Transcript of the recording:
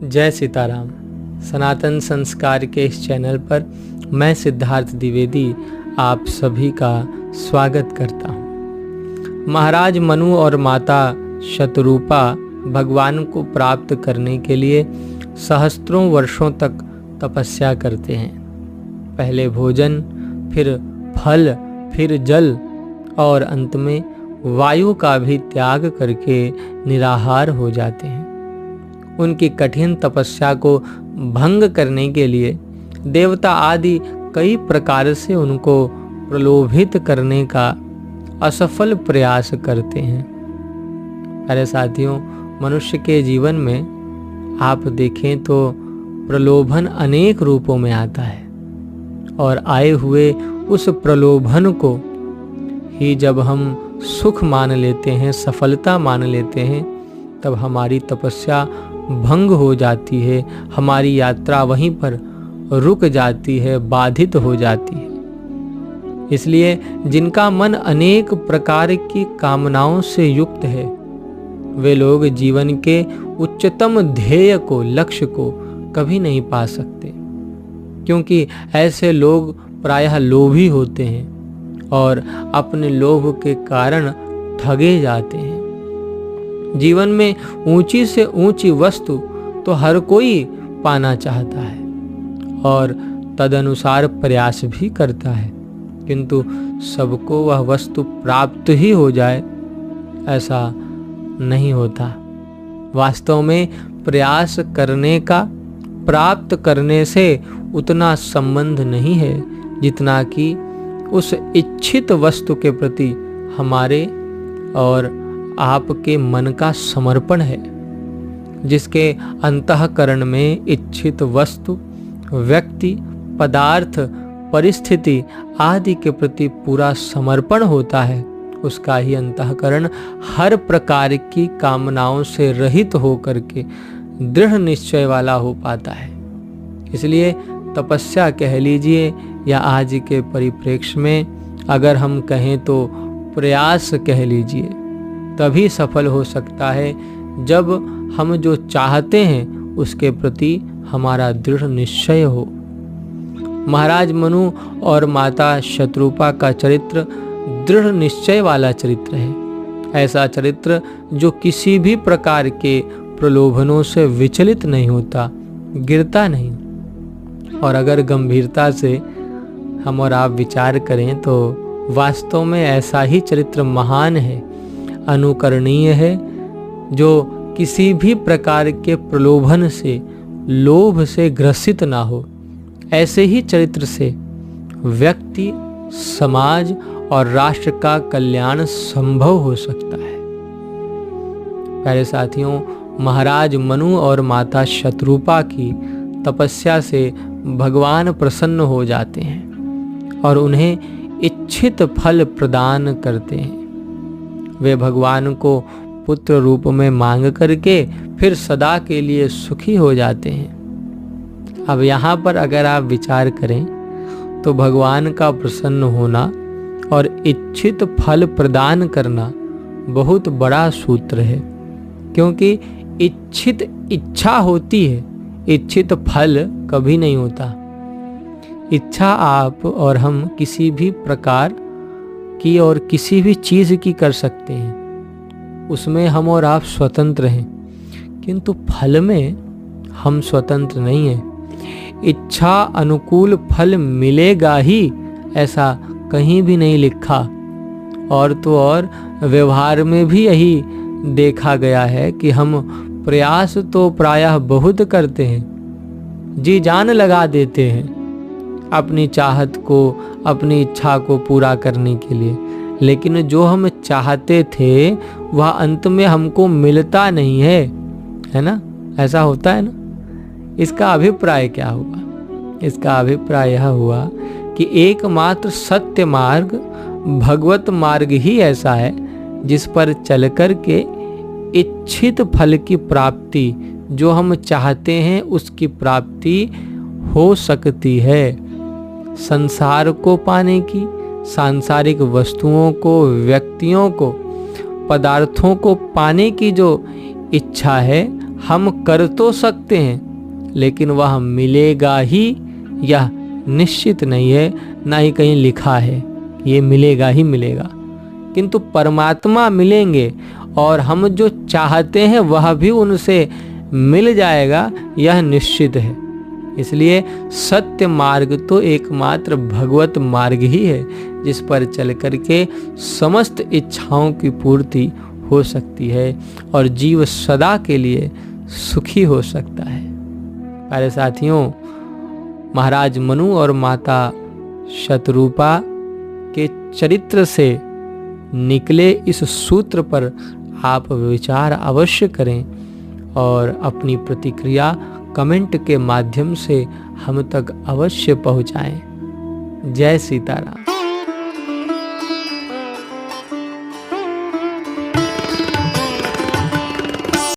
जय सीताराम। सनातन संस्कार के इस चैनल पर मैं सिद्धार्थ द्विवेदी आप सभी का स्वागत करता हूँ। महाराज मनु और माता शतरूपा भगवान को प्राप्त करने के लिए सहस्त्रों वर्षों तक तपस्या करते हैं। पहले भोजन, फिर फल, फिर जल और अंत में वायु का भी त्याग करके निराहार हो जाते हैं। उनकी कठिन तपस्या को भंग करने के लिए देवता आदि कई प्रकार से उनको प्रलोभित करने का असफल प्रयास करते हैं। अरे साथियों, मनुष्य के जीवन में आप देखें तो प्रलोभन अनेक रूपों में आता है और आए हुए उस प्रलोभन को ही जब हम सुख मान लेते हैं, सफलता मान लेते हैं, तब हमारी तपस्या भंग हो जाती है, हमारी यात्रा वहीं पर रुक जाती है, बाधित हो जाती है। इसलिए जिनका मन अनेक प्रकार की कामनाओं से युक्त है, वे लोग जीवन के उच्चतम ध्येय को, लक्ष्य को कभी नहीं पा सकते, क्योंकि ऐसे लोग प्रायः लोभी होते हैं और अपने लोभ के कारण ठगे जाते हैं। जीवन में ऊंची से ऊंची वस्तु तो हर कोई पाना चाहता है और तदनुसार प्रयास भी करता है, किंतु सबको वह वस्तु प्राप्त ही हो जाए ऐसा नहीं होता। वास्तव में प्रयास करने का प्राप्त करने से उतना संबंध नहीं है जितना कि उस इच्छित वस्तु के प्रति हमारे और आपके मन का समर्पण है। जिसके अंतःकरण में इच्छित वस्तु, व्यक्ति, पदार्थ, परिस्थिति आदि के प्रति पूरा समर्पण होता है, उसका ही अंतःकरण हर प्रकार की कामनाओं से रहित होकर के दृढ़ निश्चय वाला हो पाता है। इसलिए तपस्या कह लीजिए या आज के परिप्रेक्ष्य में अगर हम कहें तो प्रयास कह लीजिए, तभी सफल हो सकता है जब हम जो चाहते हैं उसके प्रति हमारा दृढ़ निश्चय हो। महाराज मनु और माता शतरूपा का चरित्र दृढ़ निश्चय वाला चरित्र है। ऐसा चरित्र जो किसी भी प्रकार के प्रलोभनों से विचलित नहीं होता, गिरता नहीं। और अगर गंभीरता से हम और आप विचार करें तो वास्तव में ऐसा ही चरित्र महान है, अनुकरणीय है, जो किसी भी प्रकार के प्रलोभन से, लोभ से ग्रसित ना हो। ऐसे ही चरित्र से व्यक्ति, समाज और राष्ट्र का कल्याण संभव हो सकता है। प्यारे साथियों, महाराज मनु और माता शतरूपा की तपस्या से भगवान प्रसन्न हो जाते हैं और उन्हें इच्छित फल प्रदान करते हैं। वे भगवान को पुत्र रूप में मांग करके फिर सदा के लिए सुखी हो जाते हैं। अब यहाँ पर अगर आप विचार करें तो भगवान का प्रसन्न होना और इच्छित फल प्रदान करना बहुत बड़ा सूत्र है, क्योंकि इच्छित इच्छा होती है, इच्छित फल कभी नहीं होता। इच्छा आप और हम किसी भी प्रकार की और किसी भी चीज़ की कर सकते हैं, उसमें हम और आप स्वतंत्र हैं, किंतु फल में हम स्वतंत्र नहीं हैं। इच्छा अनुकूल फल मिलेगा ही ऐसा कहीं भी नहीं लिखा। और तो और व्यवहार में भी यही देखा गया है कि हम प्रयास तो प्रायः बहुत करते हैं, जी जान लगा देते हैं अपनी चाहत को, अपनी इच्छा को पूरा करने के लिए, लेकिन जो हम चाहते थे वह अंत में हमको मिलता नहीं है ना? ऐसा होता है ना? इसका अभिप्राय क्या हुआ? इसका अभिप्राय यह हुआ कि एकमात्र सत्य मार्ग, भगवत मार्ग ही ऐसा है जिस पर चल कर के इच्छित फल की प्राप्ति, जो हम चाहते हैं उसकी प्राप्ति हो सकती है। संसार को पाने की, सांसारिक वस्तुओं को, व्यक्तियों को, पदार्थों को पाने की जो इच्छा है हम कर तो सकते हैं, लेकिन वह मिलेगा ही यह निश्चित नहीं है, ना ही कहीं लिखा है ये मिलेगा ही मिलेगा। किंतु परमात्मा मिलेंगे और हम जो चाहते हैं वह भी उनसे मिल जाएगा, यह निश्चित है। इसलिए सत्य मार्ग तो एकमात्र भगवत मार्ग ही है, जिस पर चल करके समस्त इच्छाओं की पूर्ति हो सकती है और जीव सदा के लिए सुखी हो सकता है। प्यारे साथियों, महाराज मनु और माता शतरूपा के चरित्र से निकले इस सूत्र पर आप विचार अवश्य करें और अपनी प्रतिक्रिया कमेंट के माध्यम से हम तक अवश्य पहुंचाएं। जय सीताराम।